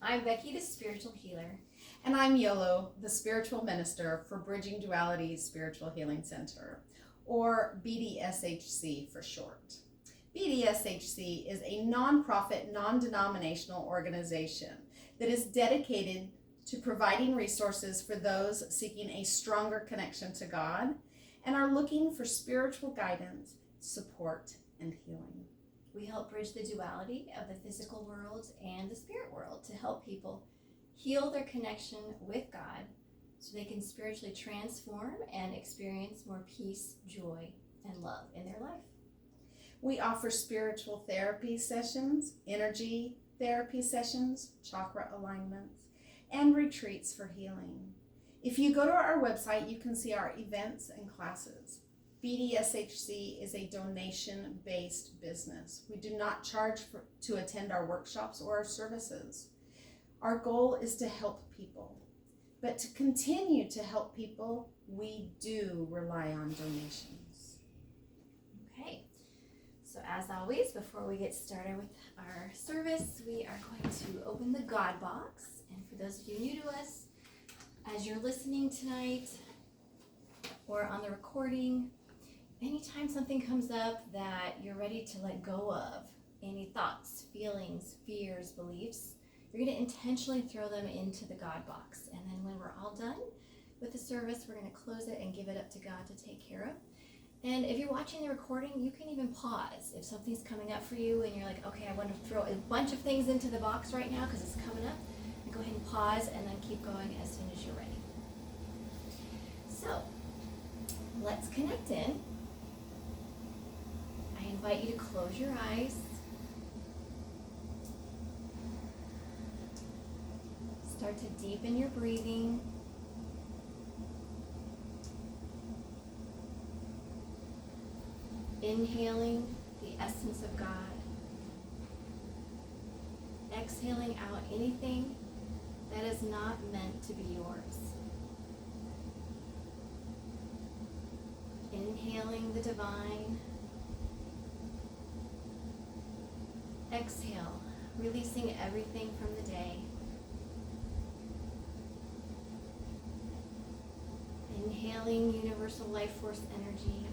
I'm Becky, the spiritual healer. And I'm Yolo, the spiritual minister for Bridging Duality Spiritual Healing Center, or BDSHC for short. BDSHC is a nonprofit, non-denominational organization that is dedicated to providing resources for those seeking a stronger connection to God and are looking for spiritual guidance, support, and healing. We help bridge the duality of the physical world and the spirit world to help people heal their connection with God so they can spiritually transform and experience more peace, joy, and love in their life. We offer spiritual therapy sessions, energy therapy sessions, chakra alignments, and retreats for healing. If you go to our website, you can see our events and classes. BDSHC is a donation-based business. We do not charge to attend our workshops or our services. Our goal is to help people. But to continue to help people, we do rely on donations. Okay, so as always, before we get started with our service, we are going to open the God box. And for those of you new to us, as you're listening tonight or on the recording, anytime something comes up that you're ready to let go of, any thoughts, feelings, fears, beliefs, you're going to intentionally throw them into the God box. And then when we're all done with the service, we're going to close it and give it up to God to take care of. And if you're watching the recording, you can even pause. If something's coming up for you and you're like, okay, I want to throw a bunch of things into the box right now because it's coming up, go ahead and pause and then keep going as soon as you're ready. So, let's connect in. I invite you to close your eyes. Start to deepen your breathing. Inhaling the essence of God. Exhaling out anything that is not meant to be yours. Inhaling the divine. Exhale, releasing everything from the day. Inhaling universal life force energy.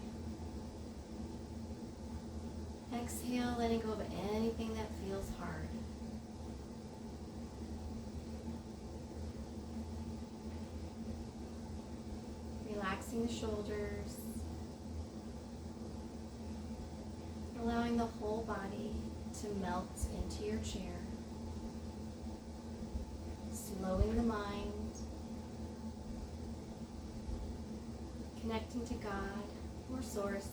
Exhale, letting go of anything that feels hard. Relaxing the shoulders, allowing the whole body to melt into your chair, slowing the mind, connecting to God or Source,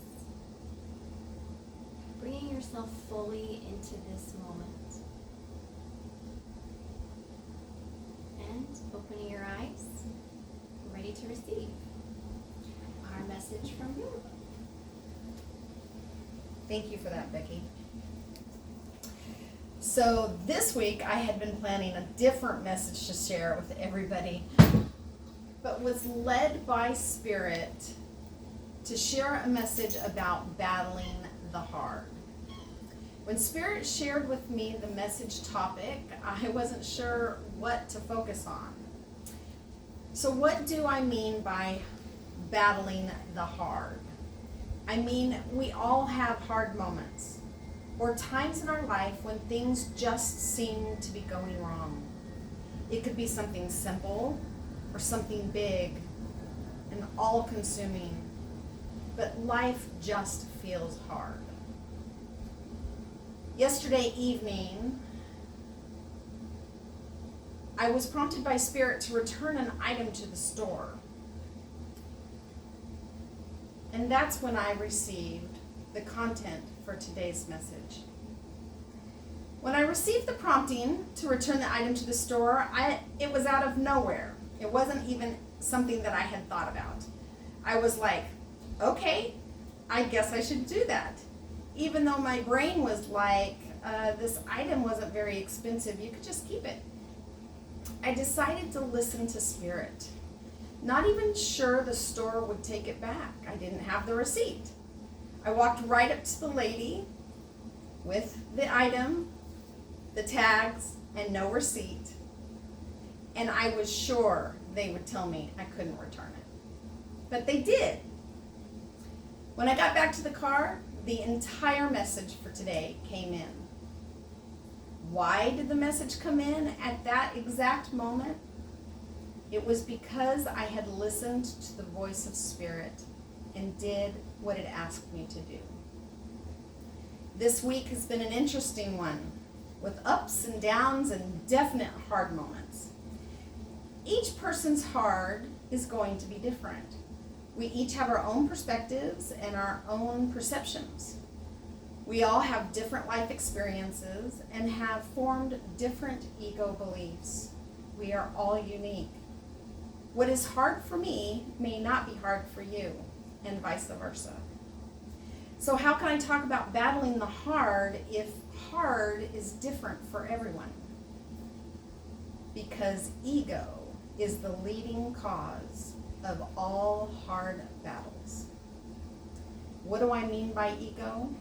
bringing yourself fully into this moment, and opening your eyes, ready to receive our message from you. Thank you for that, Becky. So this week I had been planning a different message to share with everybody, but was led by Spirit to share a message about battling the hard. When Spirit shared with me the message topic, I wasn't sure what to focus on. So what do I mean by battling the hard? I mean, we all have hard moments or times in our life when things just seem to be going wrong. It could be something simple or something big and all-consuming, but life just feels hard. Yesterday evening, I was prompted by Spirit to return an item to the store. And that's when I received the content for today's message. When I received the prompting to return the item to the store, it was out of nowhere. It wasn't even something that I had thought about. I was like, okay, I guess I should do that. Even though my brain was like, this item wasn't very expensive, you could just keep it. I decided to listen to Spirit. Not even sure the store would take it back. I didn't have the receipt. I walked right up to the lady with the item, the tags, and no receipt. and I was sure they would tell me I couldn't return it. But they did. When I got back to the car, the entire message for today came in. Why did the message come in at that exact moment? It was because I had listened to the voice of Spirit and did what it asked me to do. This week has been an interesting one, with ups and downs and definite hard moments. Each person's hard is going to be different. We each have our own perspectives and our own perceptions. We all have different life experiences and have formed different ego beliefs. We are all unique. What is hard for me may not be hard for you, and vice versa. So how can I talk about battling the hard if hard is different for everyone? Because ego is the leading cause of all hard battles. What do I mean by ego?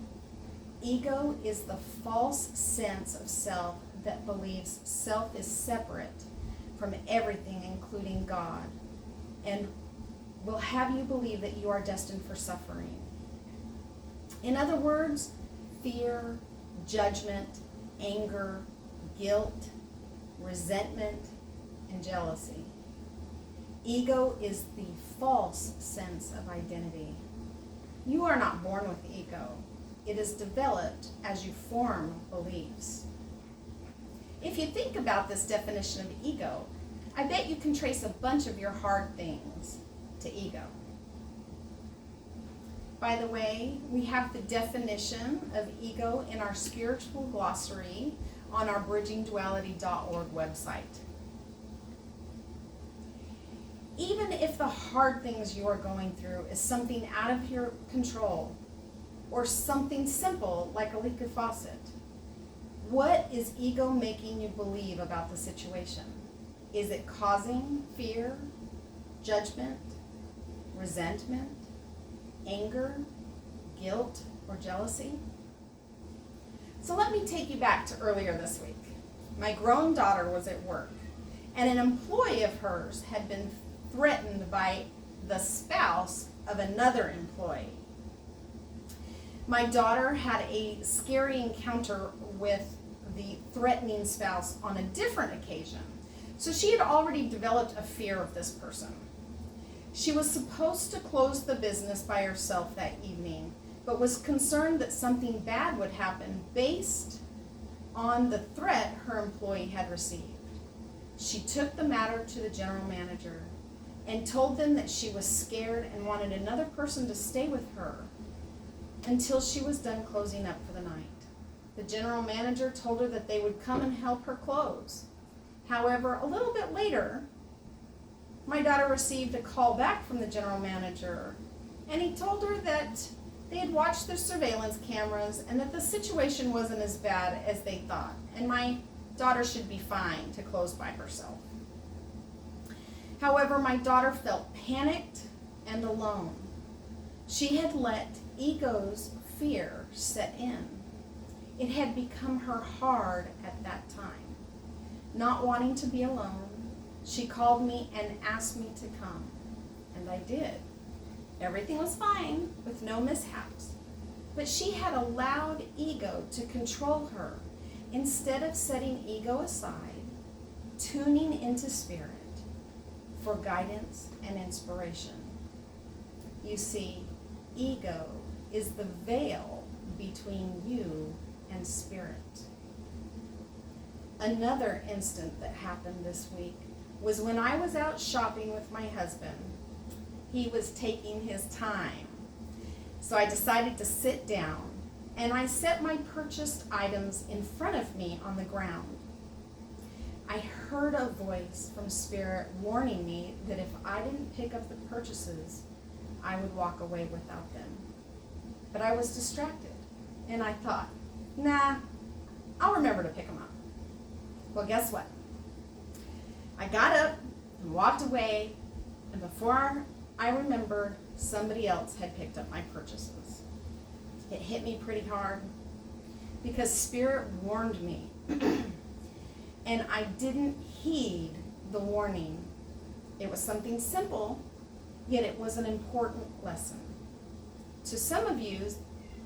Ego is the false sense of self that believes self is separate from everything, including God, and will have you believe that you are destined for suffering. In other words, fear, judgment, anger, guilt, resentment, and jealousy. Ego is the false sense of identity. You are not born with ego. It is developed as you form beliefs. If you think about this definition of ego, I bet you can trace a bunch of your hard things to ego. By the way, we have the definition of ego in our spiritual glossary on our bridgingduality.org website. Even if the hard things you are going through is something out of your control, or something simple like a leaky faucet, what is ego making you believe about the situation? Is it causing fear, judgment, resentment, anger, guilt, or jealousy? So let me take you back to earlier this week. My grown daughter was at work, and an employee of hers had been threatened by the spouse of another employee. My daughter had a scary encounter with the threatening spouse on a different occasion, so she had already developed a fear of this person. She was supposed to close the business by herself that evening, but was concerned that something bad would happen based on the threat her employee had received. She took the matter to the general manager and told them that she was scared and wanted another person to stay with her until she was done closing up for the night. The general manager told her that they would come and help her close. However, a little bit later, my daughter received a call back from the general manager, and he told her that they had watched the surveillance cameras and that the situation wasn't as bad as they thought, and my daughter should be fine to close by herself. However, my daughter felt panicked and alone. She had let ego's fear set in. It had become her hard at that time. Not wanting to be alone, she called me and asked me to come, and I did. Everything was fine with no mishaps, but she had allowed ego to control her instead of setting ego aside, tuning into spirit for guidance and inspiration. You see, ego is the veil between you and spirit. Another instant that happened this week was when I was out shopping with my husband. He was taking his time. So I decided to sit down, and I set my purchased items in front of me on the ground. I heard a voice from Spirit warning me that if I didn't pick up the purchases, I would walk away without them. But I was distracted, and I thought, nah, I'll remember to pick them up. Well, guess what? I got up and walked away, and before I remembered, somebody else had picked up my purchases. It hit me pretty hard because Spirit warned me, and I didn't heed the warning. It was something simple, yet it was an important lesson. To some of you,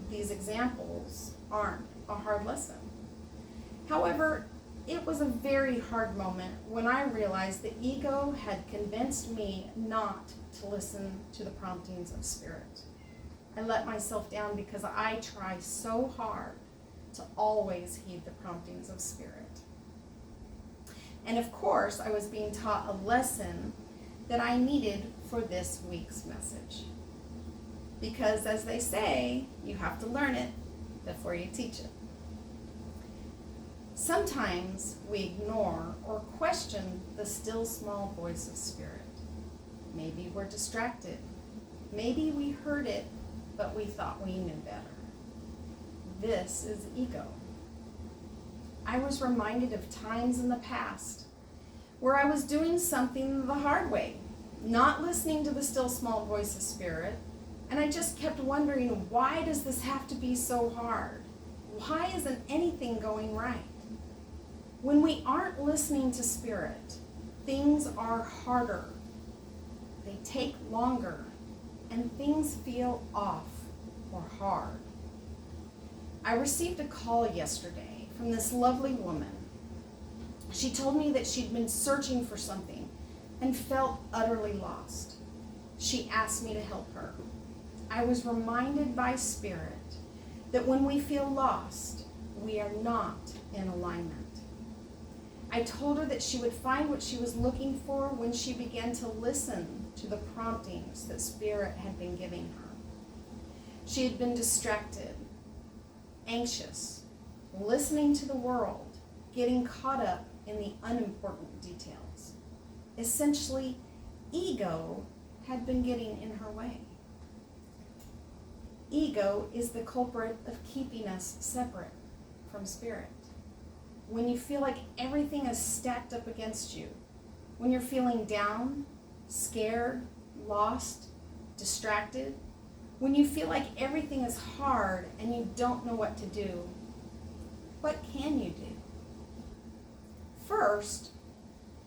these examples aren't a hard lesson. However, it was a very hard moment when I realized the ego had convinced me not to listen to the promptings of Spirit. I let myself down because I try so hard to always heed the promptings of Spirit. And of course, I was being taught a lesson that I needed for this week's message. Because as they say, you have to learn it before you teach it. Sometimes we ignore or question the still small voice of Spirit. Maybe we're distracted. Maybe we heard it, but we thought we knew better. This is ego. I was reminded of times in the past where I was doing something the hard way, not listening to the still small voice of Spirit, and I just kept wondering, why does this have to be so hard? Why isn't anything going right? When we aren't listening to Spirit, things are harder. They take longer, and things feel off or hard. I received a call yesterday from this lovely woman. She told me that she'd been searching for something and felt utterly lost. She asked me to help her. I was reminded by Spirit that when we feel lost, we are not in alignment. I told her that she would find what she was looking for when she began to listen to the promptings that Spirit had been giving her. She had been distracted, anxious, listening to the world, getting caught up in the unimportant details. Essentially, ego had been getting in her way. Ego is the culprit of keeping us separate from Spirit. When you feel like everything is stacked up against you, when you're feeling down, scared, lost, distracted, when you feel like everything is hard and you don't know what to do, what can you do? First,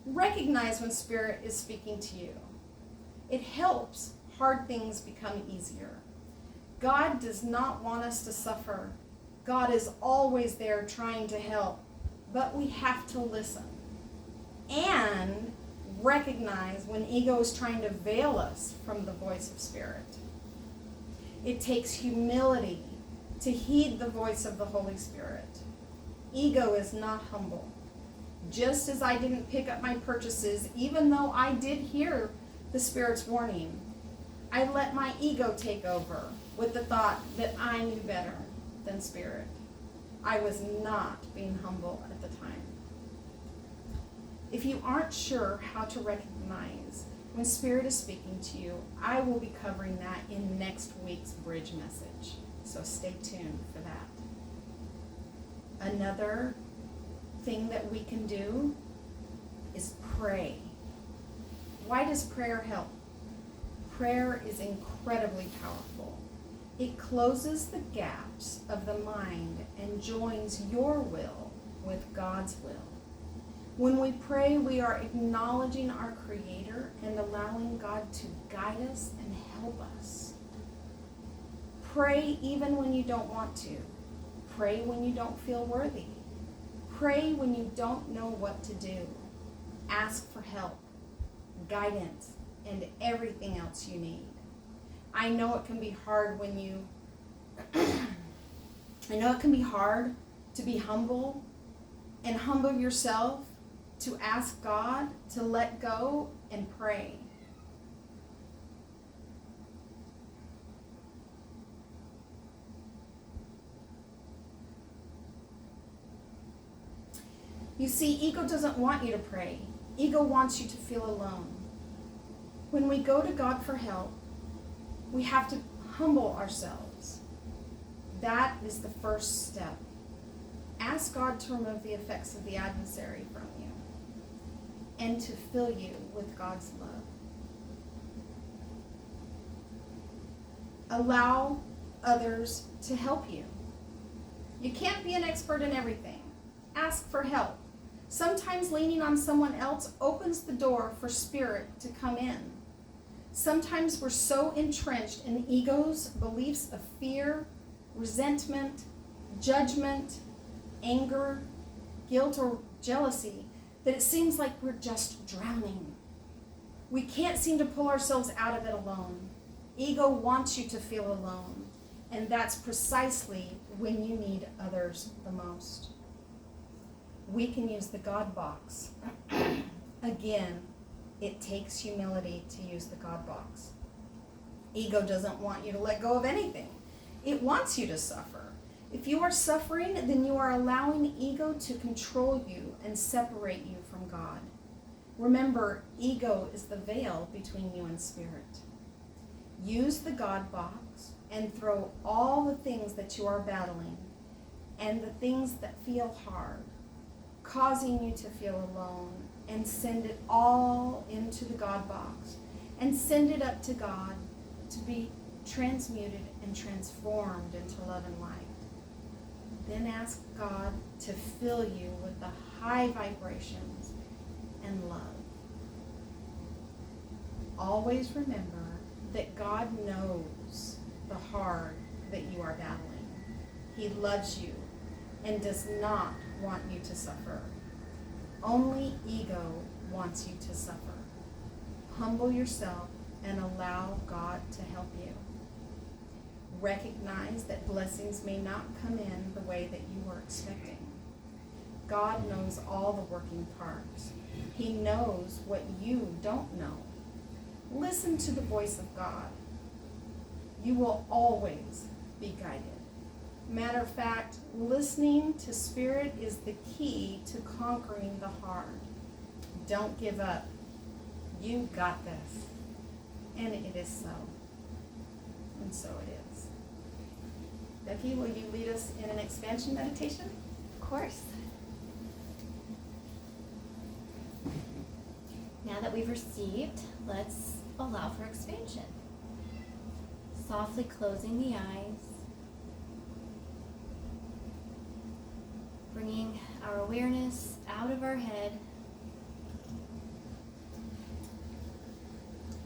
recognize when Spirit is speaking to you. It helps hard things become easier. God does not want us to suffer. God is always there trying to help, but we have to listen and recognize when ego is trying to veil us from the voice of Spirit. It takes humility to heed the voice of the Holy Spirit. Ego is not humble. Just as I didn't pick up my purchases, even though I did hear the Spirit's warning, I let my ego take over with the thought that I knew better than Spirit. I was not being humble at the time. If you aren't sure how to recognize when Spirit is speaking to you, I will be covering that in next week's bridge message. So stay tuned for that. Another thing that we can do is pray. Why does prayer help? Prayer is incredibly powerful. It closes the gaps of the mind and joins your will with God's will. When we pray, we are acknowledging our Creator and allowing God to guide us and help us. Pray even when you don't want to. Pray when you don't feel worthy. Pray when you don't know what to do. Ask for help, guidance, and everything else you need. I know it can be hard when you I know it can be hard to be humble and humble yourself, to ask God to let go and pray. You see, ego doesn't want you to pray. Ego wants you to feel alone. When we go to God for help, we have to humble ourselves. That is the first step. Ask God to remove the effects of the adversary from you and to fill you with God's love. Allow others to help you. You can't be an expert in everything. Ask for help. Sometimes leaning on someone else opens the door for spirit to come in. Sometimes we're so entrenched in ego's beliefs of fear, resentment, judgment, anger, guilt, or jealousy that it seems like we're just drowning. We can't seem to pull ourselves out of it alone. Ego wants you to feel alone, and that's precisely when you need others the most. We can use the God box. Again, it takes humility to use the God box. Ego doesn't want you to let go of anything. It wants you to suffer. If you are suffering, then you are allowing ego to control you and separate you from God. Remember, ego is the veil between you and spirit. Use the God box and throw all the things that you are battling and the things that feel hard, causing you to feel alone, and send it all into the God box and send it up to God to be transmuted and transformed into love and light. Then ask God to fill you with the high vibrations and love. Always remember that God knows the hard that you are battling. He loves you and does not want you to suffer. Only ego wants you to suffer. Humble yourself and allow God to help you. Recognize that blessings may not come in the way that you were expecting. God knows all the working parts. He knows what you don't know. Listen to the voice of God. You will always be guided. Matter of fact, listening to Spirit is the key to conquering the hard. Don't give up. You got this. And it is so. And so it is. Becky, will you lead us in an expansion meditation? Of course. Now that we've received, let's allow for expansion. Softly closing the eyes. Bringing our awareness out of our head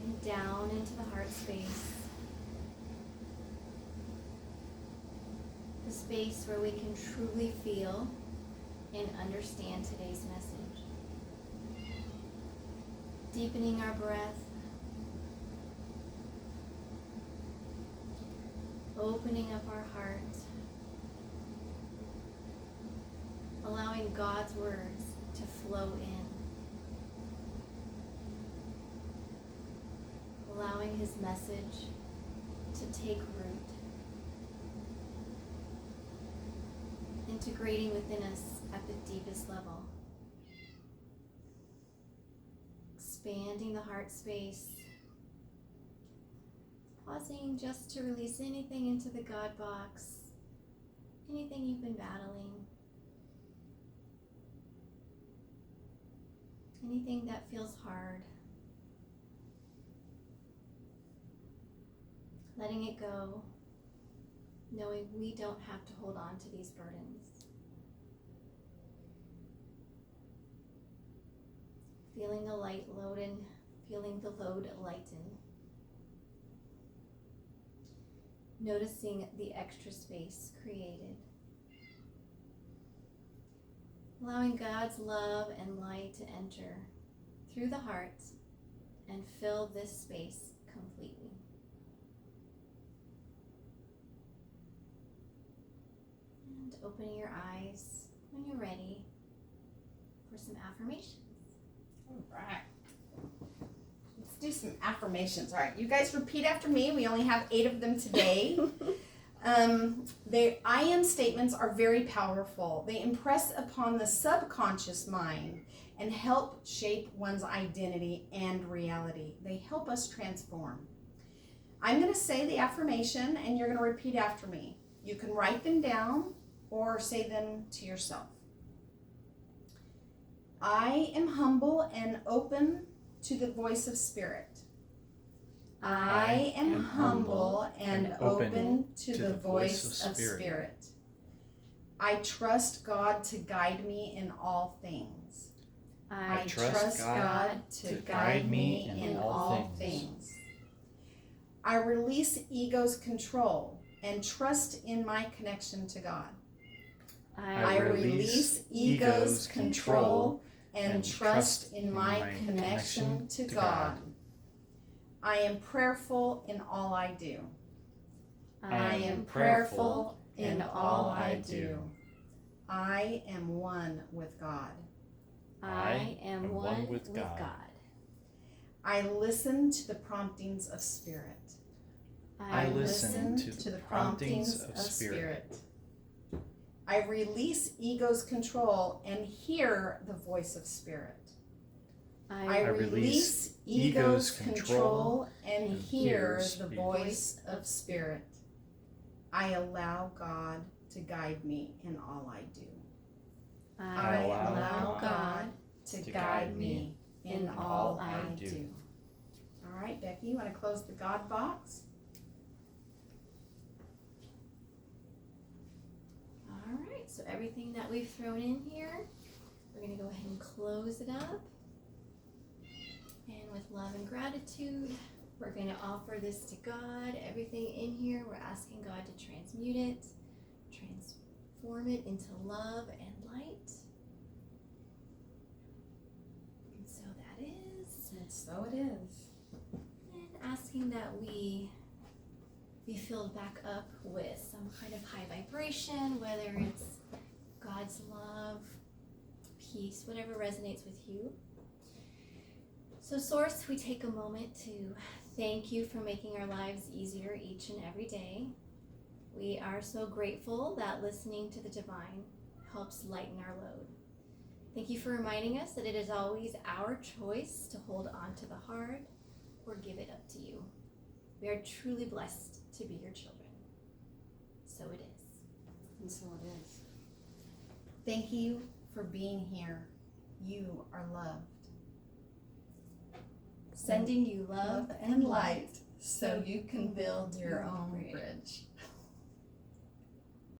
and down into the heart space. The space where we can truly feel and understand today's message. Deepening our breath. Opening up our heart. Allowing God's words to flow in. Allowing His message to take root. Integrating within us at the deepest level. Expanding the heart space. Pausing just to release anything into the God box. Anything you've been battling. Anything that feels hard. Letting it go, knowing we don't have to hold on to these burdens. Feeling the light loaden, feeling the load lighten. Noticing the extra space created. Allowing God's love and light to enter through the heart and fill this space completely. And opening your eyes when you're ready for some affirmations. All right. Let's do some affirmations. All right, you guys repeat after me. We only have 8 of them today. The I am statements are very powerful. They impress upon the subconscious mind and help shape one's identity and reality. They help us transform. I'm going to say the affirmation and you're going to repeat after me. You can write them down or say them to yourself. I am humble and open to the voice of Spirit. I am humble and open to the voice of Spirit. I trust God to guide me in all things. I trust God to guide me in all things. I release ego's control and trust in my connection to God. I release ego's control and trust in my connection to God. I am prayerful in all I do. I am prayerful in all I do. I am one with God. I am one with God. I listen to the promptings of Spirit. I listen to the promptings of Spirit. I release ego's control and hear the voice of Spirit. I release ego's control and hear the voice of Spirit. I allow God to guide me in all I do. I allow God to guide me in all I do. All right, Becky, you want to close the God box? All right, so everything that we've thrown in here, we're going to go ahead and close it up. And with love and gratitude, we're going to offer this to God. Everything in here, we're asking God to transmute it, transform it into love and light. And so that is. And so it is. And asking that we be filled back up with some kind of high vibration, whether it's God's love, peace, whatever resonates with you. So Source, we take a moment to thank you for making our lives easier each and every day. We are so grateful that listening to the divine helps lighten our load. Thank you for reminding us that it is always our choice to hold on to the hard or give it up to you. We are truly blessed to be your children. So it is. And so it is. Thank you for being here. You are loved. Sending you love and light so you can build your own bridge.